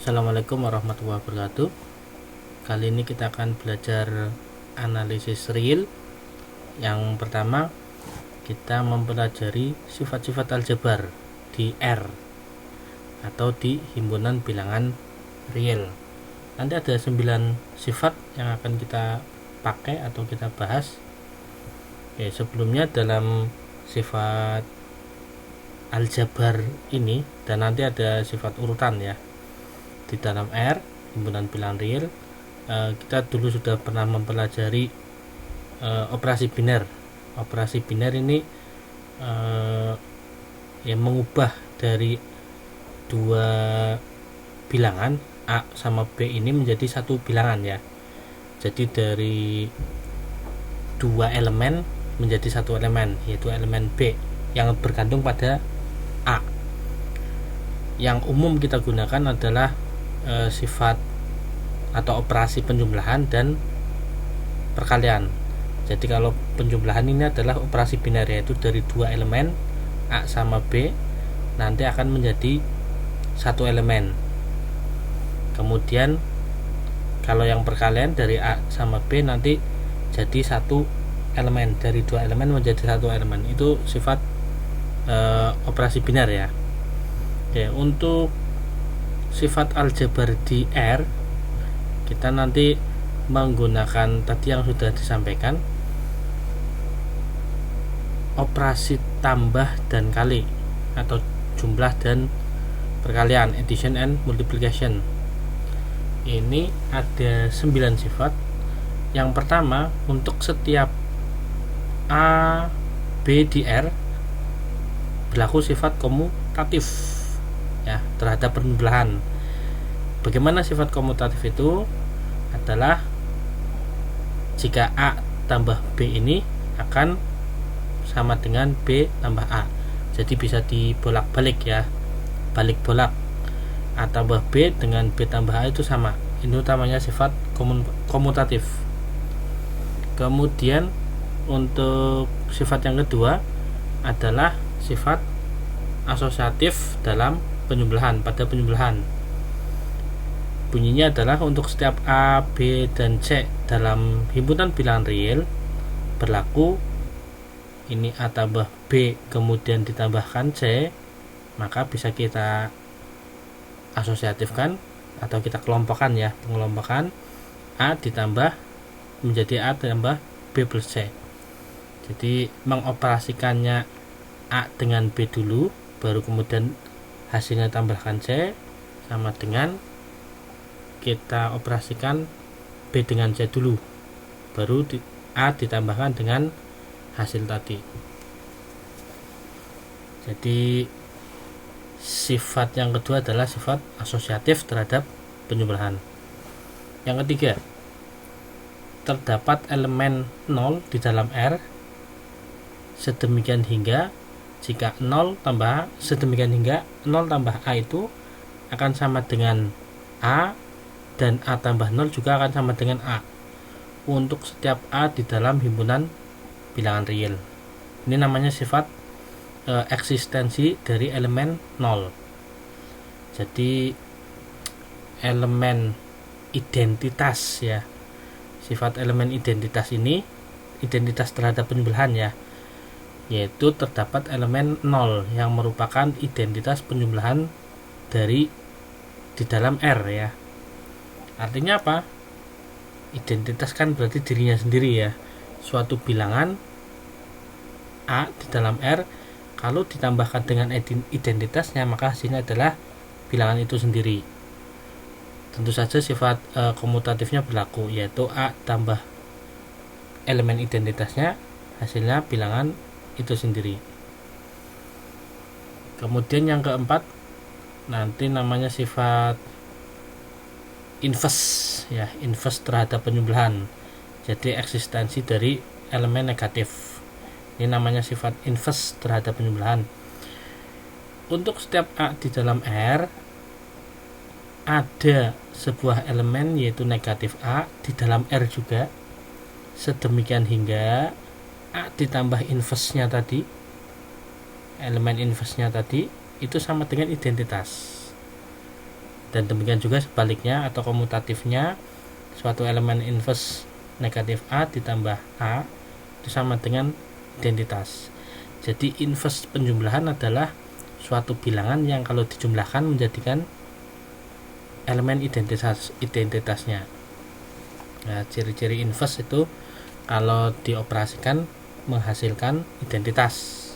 Assalamualaikum warahmatullahi wabarakatuh. Kali ini kita akan belajar analisis real. Yang pertama, kita mempelajari sifat-sifat aljabar di R atau di himpunan bilangan real. Nanti ada 9 sifat yang akan kita pakai atau kita bahas. Sebelumnya dalam sifat aljabar ini, dan nanti ada sifat urutan ya, di dalam R himpunan bilangan real, kita dulu sudah pernah mempelajari operasi biner. Operasi biner ini mengubah dari dua bilangan A sama B ini menjadi satu bilangan ya. Jadi dari dua elemen menjadi satu elemen, yaitu elemen B yang bergantung pada A. Yang umum kita gunakan adalah sifat atau operasi penjumlahan dan perkalian. Jadi kalau penjumlahan ini adalah operasi biner, yaitu dari dua elemen A sama B nanti akan menjadi satu elemen. Kemudian kalau yang perkalian dari A sama B nanti jadi satu elemen, dari dua elemen menjadi satu elemen. Itu sifat operasi biner ya. Oke, untuk sifat aljabar di R kita nanti menggunakan tadi yang sudah disampaikan, operasi tambah dan kali atau jumlah dan perkalian, addition and multiplication. Ini ada 9 sifat. Yang pertama, untuk setiap A, B di R berlaku sifat komutatif ya terhadap penjumlahan. Bagaimana sifat komutatif itu? Adalah jika A tambah B ini akan sama dengan B tambah A. Jadi bisa dibolak-balik ya, balik bolak. A tambah B dengan B tambah A itu sama. Ini utamanya sifat komutatif. Kemudian untuk sifat yang kedua adalah sifat asosiatif dalam penjumlahan, pada penjumlahan. Bunyinya adalah untuk setiap A, B, dan C dalam himpunan bilangan real berlaku ini A tambah B kemudian ditambahkan C, maka bisa kita asosiatifkan atau kita kelompokkan ya, pengelompokan A ditambah menjadi A tambah B plus C. Jadi mengoperasikannya A dengan B dulu, baru kemudian hasilnya tambahkan C, sama dengan kita operasikan B dengan C dulu, baru A ditambahkan dengan hasil tadi. Jadi sifat yang kedua adalah sifat asosiatif terhadap penjumlahan. Yang ketiga, terdapat elemen 0 di dalam R sedemikian hingga jika 0 tambah A, sedemikian hingga 0 tambah A itu akan sama dengan A, dan A tambah 0 juga akan sama dengan A untuk setiap A di dalam himpunan bilangan real. Ini namanya sifat eksistensi dari elemen 0. Jadi elemen identitas ya, sifat elemen identitas ini identitas terhadap penjumlahan ya, yaitu terdapat elemen 0 yang merupakan identitas penjumlahan di dalam R ya. Artinya apa? Identitas kan berarti dirinya sendiri ya. Suatu bilangan A di dalam R kalau ditambahkan dengan identitasnya maka hasilnya adalah bilangan itu sendiri. Tentu saja sifat komutatifnya berlaku, yaitu A tambah elemen identitasnya hasilnya bilangan itu sendiri. Kemudian yang keempat nanti namanya sifat inverse ya, inverse terhadap penjumlahan. Jadi eksistensi dari elemen negatif. Ini namanya sifat inverse terhadap penjumlahan. Untuk setiap A di dalam R ada sebuah elemen yaitu negatif A di dalam R juga, sedemikian hingga A ditambah inverse-nya tadi, elemen inverse-nya tadi itu sama dengan identitas. Dan demikian juga sebaliknya atau komutatifnya, suatu elemen inverse negatif A ditambah A itu sama dengan identitas. Jadi inverse penjumlahan adalah suatu bilangan yang kalau dijumlahkan menjadikan elemen identitasnya. Nah, ciri-ciri inverse itu kalau dioperasikan menghasilkan identitas.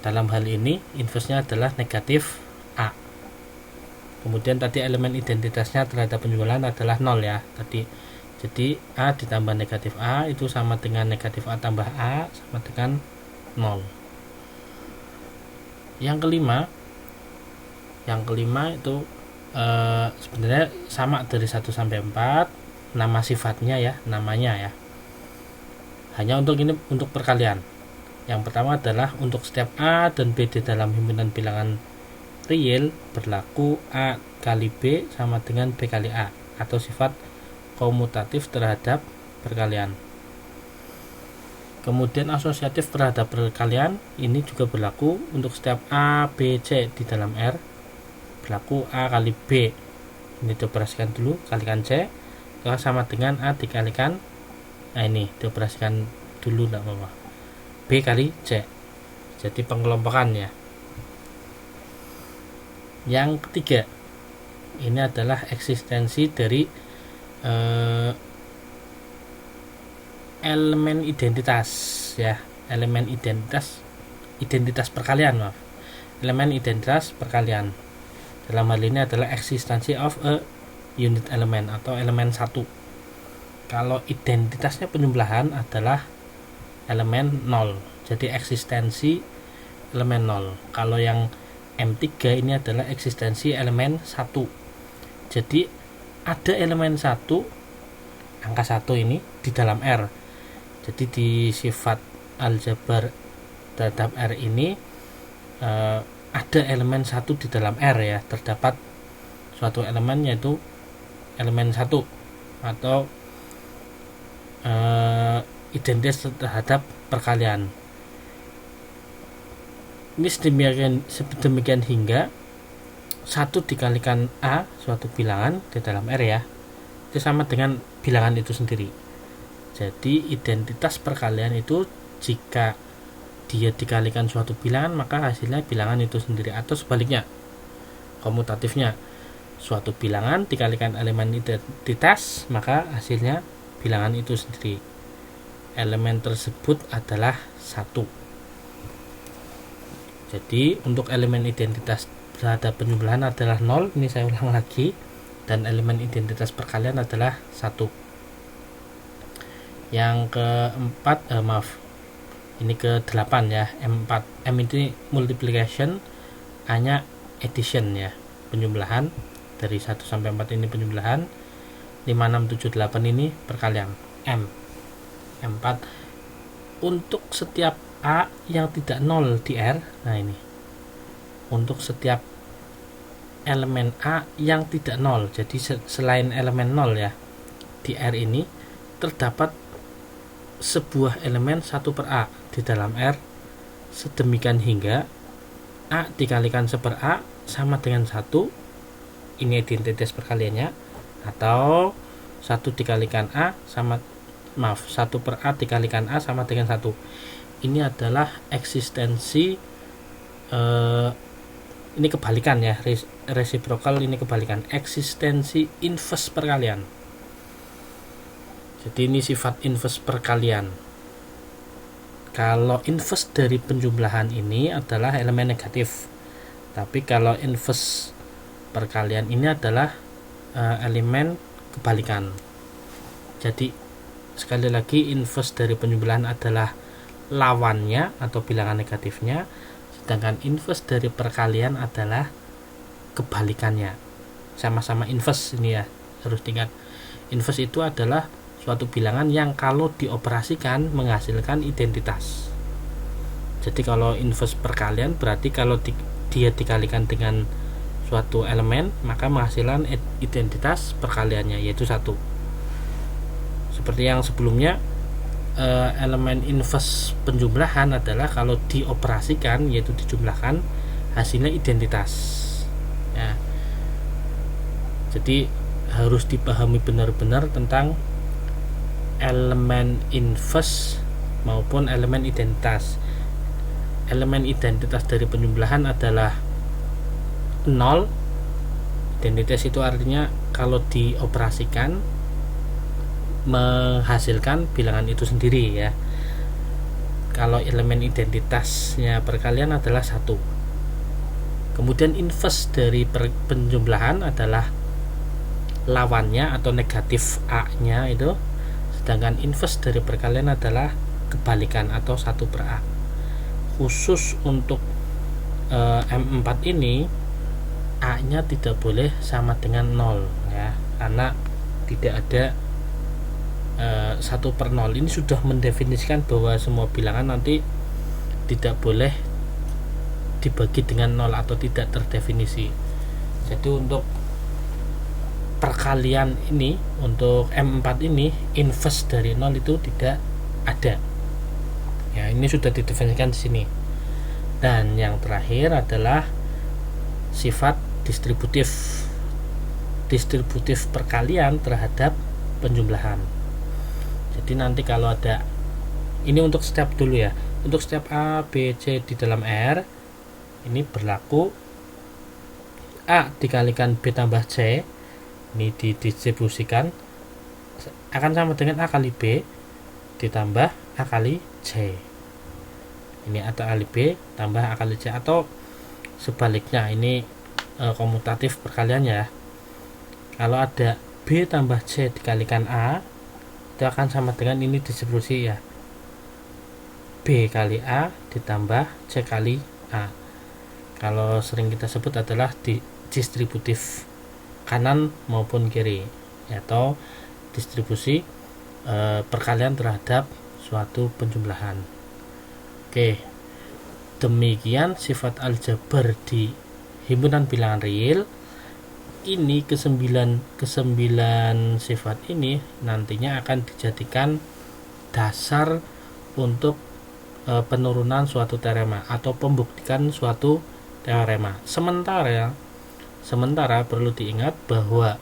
Dalam hal ini inverse-nya adalah negatif A. Kemudian tadi elemen identitasnya terhadap penjumlahan adalah 0 ya tadi. Jadi A ditambah negatif A itu sama dengan negatif A tambah A sama dengan 0. Yang kelima itu sebenarnya sama dari 1 sampai 4, nama sifatnya ya, namanya ya. Hanya untuk perkalian. Yang pertama adalah untuk setiap A dan B di dalam himpunan bilangan real berlaku A kali B sama dengan B kali A atau sifat komutatif terhadap perkalian. Kemudian asosiatif terhadap perkalian ini juga berlaku untuk setiap A, B, C di dalam R berlaku A kali B. Ini dioperasikan dulu, kalikan C sama dengan A dikalikan, nah ini dioperasikan dulu tidak apa-apa, B kali C. Jadi pengelompokannya. Yang ketiga, ini adalah eksistensi dari elemen identitas ya, elemen identitas perkalian, elemen identitas perkalian. Dalam hal ini adalah eksistensi of a unit element atau elemen 1. Kalau identitasnya penjumlahan adalah elemen 0, jadi eksistensi elemen 0. Kalau yang M3 ini adalah eksistensi elemen 1. Jadi ada elemen 1, angka 1 ini di dalam R. Jadi di sifat aljabar terhadap R ini ada elemen 1 di dalam R ya. Terdapat suatu elemen yaitu elemen 1 atau identitas terhadap perkalian. Ini sedemikian hingga 1 dikalikan A suatu bilangan di dalam R ya, itu sama dengan bilangan itu sendiri. Jadi identitas perkalian itu jika dia dikalikan suatu bilangan maka hasilnya bilangan itu sendiri, atau sebaliknya komutatifnya, suatu bilangan dikalikan elemen identitas maka hasilnya bilangan itu sendiri. Elemen tersebut adalah 1. Jadi untuk elemen identitas terhadap penjumlahan adalah 0, ini saya ulang lagi, dan elemen identitas perkalian adalah 1. Yang keempat, ini ke-8 ya, M4. M ini multiplication, A-nya addition ya, penjumlahan. Dari 1 sampai 4 ini penjumlahan, 5, 6, 7, 8 ini perkalian. M4 untuk setiap A yang tidak 0 di R. Nah ini untuk setiap elemen A yang tidak 0, jadi selain elemen 0 ya, di R ini terdapat sebuah elemen 1 per A di dalam R, sedemikian hingga A dikalikan 1 per A sama dengan 1, ini identitas perkaliannya, atau 1 dikalikan A sama 1 per A dikalikan A sama dengan 1. Ini adalah eksistensi ini kebalikan ya, reciprocal ini kebalikan, eksistensi inverse perkalian. Jadi ini sifat inverse perkalian. Kalau inverse dari penjumlahan ini adalah elemen negatif, tapi kalau inverse perkalian ini adalah elemen kebalikan. Jadi sekali lagi, inverse dari penjumlahan adalah lawannya atau bilangan negatifnya, sedangkan inverse dari perkalian adalah kebalikannya. Sama-sama inverse ini ya, harus diingat. Inverse itu adalah suatu bilangan yang kalau dioperasikan menghasilkan identitas. Jadi kalau inverse perkalian berarti kalau dia dikalikan dengan suatu elemen maka menghasilkan identitas perkaliannya, yaitu 1. Seperti yang sebelumnya, elemen inverse penjumlahan adalah kalau dioperasikan, yaitu dijumlahkan, hasilnya identitas ya. Jadi harus dipahami benar-benar tentang elemen inverse maupun elemen identitas. Elemen identitas dari penjumlahan adalah 0. Identitas itu artinya kalau dioperasikan menghasilkan bilangan itu sendiri ya. Kalau elemen identitasnya perkalian adalah 1. Kemudian inverse dari penjumlahan adalah lawannya atau negatif A-nya itu, sedangkan inverse dari perkalian adalah kebalikan atau 1/A. Khusus untuk M4 ini A-nya tidak boleh sama dengan 0 ya, karena tidak ada 1/0. Ini sudah mendefinisikan bahwa semua bilangan nanti tidak boleh dibagi dengan 0 atau tidak terdefinisi. Jadi untuk perkalian ini, untuk M4 ini inverse dari 0 itu tidak ada ya, ini sudah didefinisikan di sini. Dan yang terakhir adalah sifat distributif perkalian terhadap penjumlahan. Jadi nanti kalau ada, ini untuk step dulu ya, untuk step A, B, C di dalam R ini berlaku A dikalikan B tambah C, ini didistribusikan akan sama dengan A kali B ditambah A kali C. Ini atau A kali B tambah A kali C, atau sebaliknya, ini komutatif perkalian ya. Kalau ada B tambah C dikalikan A, itu akan sama dengan ini distribusi ya, B kali A ditambah C kali A. Kalau sering kita sebut adalah distributif kanan maupun kiri, atau distribusi perkalian terhadap suatu penjumlahan. Oke, demikian sifat aljabar di himpunan bilangan real. Ini kesembilan sifat ini nantinya akan dijadikan dasar untuk penurunan suatu teorema atau pembuktikan suatu teorema. Sementara perlu diingat bahwa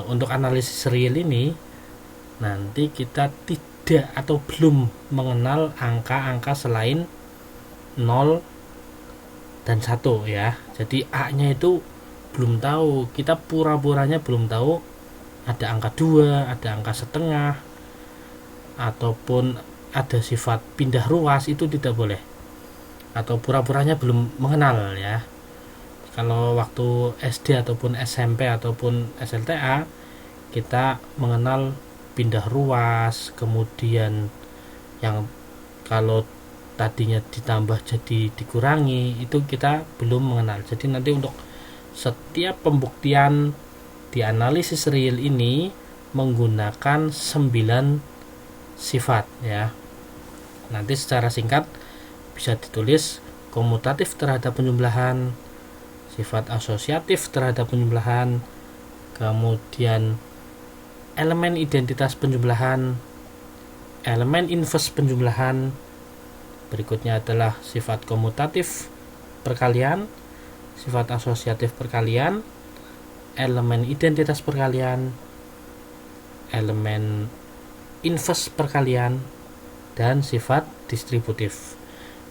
untuk analisis real ini nanti kita tidak atau belum mengenal angka-angka selain 0 dan 1 ya. Jadi A-nya itu belum tahu, kita pura-puranya belum tahu ada angka 2, ada angka setengah, ataupun ada sifat pindah ruas, itu tidak boleh, atau pura-puranya belum mengenal ya. Kalau waktu SD ataupun SMP ataupun SLTA kita mengenal pindah ruas, kemudian yang kalau tadinya ditambah jadi dikurangi, itu kita belum mengenal. Jadi nanti untuk setiap pembuktian di analisis real ini menggunakan 9 sifat ya. Nanti secara singkat bisa ditulis komutatif terhadap penjumlahan, sifat asosiatif terhadap penjumlahan, kemudian elemen identitas penjumlahan, elemen inverse penjumlahan, berikutnya adalah sifat komutatif perkalian, sifat asosiatif perkalian, elemen identitas perkalian, elemen inverse perkalian, dan sifat distributif.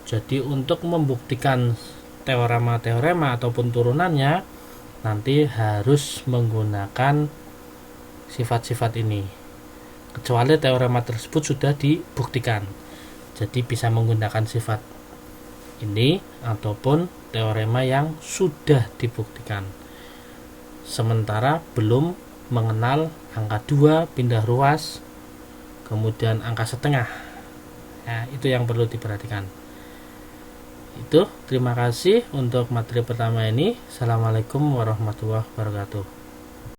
Jadi untuk membuktikan teorema-teorema ataupun turunannya nanti harus menggunakan sifat-sifat ini, kecuali teorema tersebut sudah dibuktikan. Jadi bisa menggunakan sifat ini ataupun teorema yang sudah dibuktikan. Sementara belum mengenal angka 2, pindah ruas, kemudian angka setengah. Ya, itu yang perlu diperhatikan. Itu, terima kasih untuk materi pertama ini. Assalamualaikum warahmatullahi wabarakatuh.